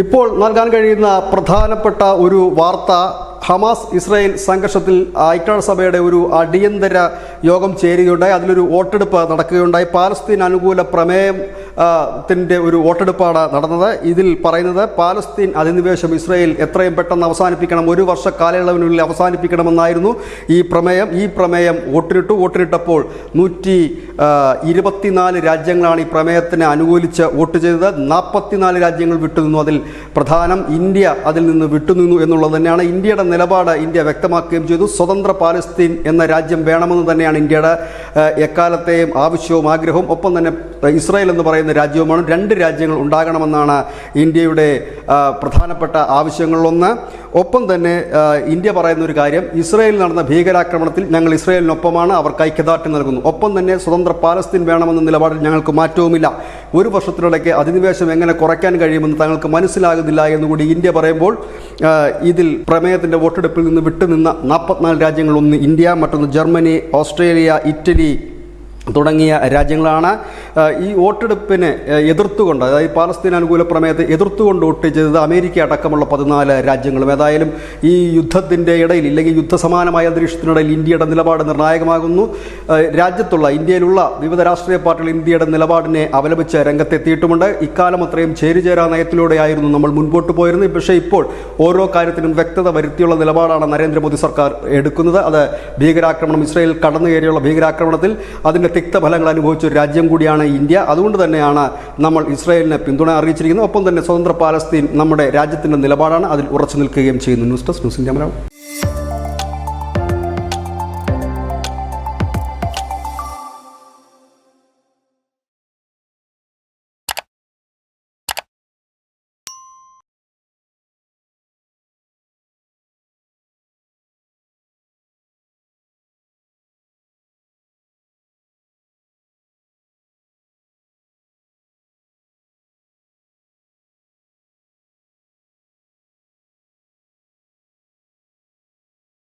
ഇപ്പോൾ നൽകാൻ കഴിയുന്ന പ്രധാനപ്പെട്ട ഒരു വാർത്ത ഹമാസ് ഇസ്രായേൽ സംഘർഷത്തിൽ ഐക്യരാഷ്ട്രസഭയുടെ ഒരു അടിയന്തര യോഗം ചേരുകയുണ്ടായി. അതിലൊരു വോട്ടെടുപ്പ് നടക്കുകയുണ്ടായി. പാലസ്തീൻ അനുകൂല പ്രമേയത്തിൻ്റെ ഒരു വോട്ടെടുപ്പാണ് നടന്നത്. ഇതിൽ പറയുന്നത് പാലസ്തീൻ അധിനിവേശം ഇസ്രായേൽ എത്രയും പെട്ടെന്ന് അവസാനിപ്പിക്കണം, 1 വർഷ കാലയളവിനുള്ളിൽ അവസാനിപ്പിക്കണമെന്നായിരുന്നു ഈ പ്രമേയം വോട്ടിനിട്ടപ്പോൾ 124 രാജ്യങ്ങളാണ് ഈ പ്രമേയത്തിന് അനുകൂലിച്ച് വോട്ട് ചെയ്തത്. 44 രാജ്യങ്ങൾ വിട്ടുനിന്നു. അതിൽ പ്രധാനം ഇന്ത്യ അതിൽ നിന്ന് വിട്ടുനിന്നു എന്നുള്ളത് തന്നെയാണ്. ഇന്ത്യയുടെ നിലപാട് ഇന്ത്യ വ്യക്തമാക്കുകയും ചെയ്തു. സ്വതന്ത്ര പാലസ്തീൻ എന്ന രാജ്യം വേണമെന്ന് തന്നെയാണ് ഇന്ത്യയുടെ എക്കാലത്തെയും ആവശ്യവും ആഗ്രഹവും. ഒപ്പം തന്നെ ഇസ്രായേൽ എന്ന് പറയുന്ന രാജ്യവുമാണ്. 2 രാജ്യങ്ങൾ ഉണ്ടാകണമെന്നാണ് ഇന്ത്യയുടെ പ്രധാനപ്പെട്ട ആവശ്യങ്ങളിലൊന്ന്. ഒപ്പം തന്നെ ഇന്ത്യ പറയുന്ന ഒരു കാര്യം, ഇസ്രായേലിൽ നടന്ന ഭീകരാക്രമണത്തിൽ ഞങ്ങൾ ഇസ്രായേലിനൊപ്പമാണ്, അവർക്ക് ഐക്യദാർഢ്യം നൽകുന്നു. ഒപ്പം തന്നെ സ്വതന്ത്ര പാലസ്തീൻ വേണമെന്ന നിലപാടിൽ ഞങ്ങൾക്ക് മാറ്റവുമില്ല. 1 വർഷത്തിനിടയ്ക്ക് അധിനിവേശം എങ്ങനെ കുറയ്ക്കാൻ കഴിയുമെന്ന് തങ്ങൾക്ക് മനസ്സിലാകുന്നില്ല എന്നുകൂടി ഇന്ത്യ പറയുമ്പോൾ, ഇതിൽ പ്രമേയത്തിൻ്റെ വോട്ടെടുപ്പിൽ നിന്ന് വിട്ടുനിന്ന 44 രാജ്യങ്ങളൊന്ന് ഇന്ത്യ, മറ്റൊന്ന് ജർമ്മനി, ഓസ്ട്രേലിയ, ഇറ്റലി തുടങ്ങിയ രാജ്യങ്ങളാണ്. ഈ വോട്ടെടുപ്പിനെ എതിർത്തുകൊണ്ട്, അതായത് പാലസ്തീൻ അനുകൂല പ്രമേയത്തെ എതിർത്തുകൊണ്ട് വോട്ട് ചെയ്തത് അമേരിക്ക അടക്കമുള്ള 14 രാജ്യങ്ങളും. ഏതായാലും ഈ യുദ്ധത്തിൻ്റെ ഇടയിൽ, ഇല്ലെങ്കിൽ യുദ്ധസമാനമായ അന്തരീക്ഷത്തിനിടയിൽ ഇന്ത്യയുടെ നിലപാട് നിർണായകമാകുന്നു. ഇന്ത്യയിലുള്ള വിവിധ രാഷ്ട്രീയ പാർട്ടികൾ ഇന്ത്യയുടെ നിലപാടിനെ അപലപിച്ച് രംഗത്തെത്തിയിട്ടുമുണ്ട്. ഇക്കാലം അത്രയും ചേരിചേരാ നയത്തിലൂടെയായിരുന്നു നമ്മൾ മുൻപോട്ട് പോയിരുന്നത്. പക്ഷേ ഇപ്പോൾ ഓരോ കാര്യത്തിനും വ്യക്തത വരുത്തിയുള്ള നിലപാടാണ് നരേന്ദ്രമോദി സർക്കാർ എടുക്കുന്നത്. അത് ഭീകരാക്രമണം, ഇസ്രായേൽ കടന്നു കയറിയുള്ള ഭീകരാക്രമണത്തിൽ അതിൻ്റെ തിക്തഫലങ്ങൾ അനുഭവിച്ച ഒരു രാജ്യം കൂടിയാണ് ഇന്ത്യ. അതുകൊണ്ട് തന്നെയാണ് നമ്മൾ ഇസ്രായേലിനെ പിന്തുണ അറിയിച്ചിരിക്കുന്നത്. ഒപ്പം തന്നെ സ്വതന്ത്ര പാലസ്തീൻ നമ്മുടെ രാജ്യത്തിൻ്റെ നിലപാടാണ്. അതിൽ ഉറച്ചു നിൽക്കുകയും ചെയ്യുന്നു. News desk, news India Malayalam.